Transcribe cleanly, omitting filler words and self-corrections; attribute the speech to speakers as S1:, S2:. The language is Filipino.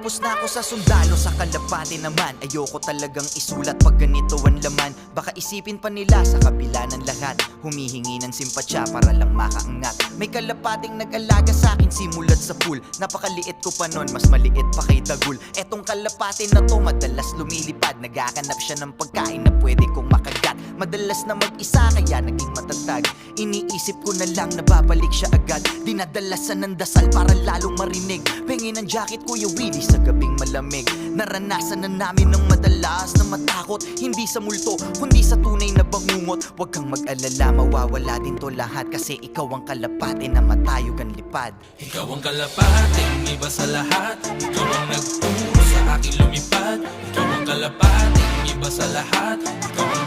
S1: Tapos na ako sa sundalo, sa kalapate naman. Ayoko talagang isulat pag ganito ang laman. Baka isipin pa nila sa kabila ng lahat, humihingi ng simpatsya para lang makaangat. May kalapating nag-alaga sa'kin simulat sa pool. Napakaliit ko pa nun, mas maliit pa kay Dagul. Etong kalapate na to madalas lumilipad, naghahanap siya ng pagkain na pwede kong makagat. Madalas na mag-isa kaya naging matatag. Iniisip ko na lang na babalik siya agad. Dinadalasan ng dasal para lalong marinig. Pengin ng jacket Kuya Willie sa gabing malamig. Naranasan na namin ng madalas na matakot. Hindi sa multo, kundi sa tunay na bangungot. Huwag kang mag-alala, mawawala din to lahat. Kasi ikaw ang kalapate na matayog ang lipad.
S2: Ikaw ang kalapate, iba sa lahat. Ikaw ang nagturo sa akin lumipad. Ikaw ang kalapate, iba sa lahat. Ikaw ang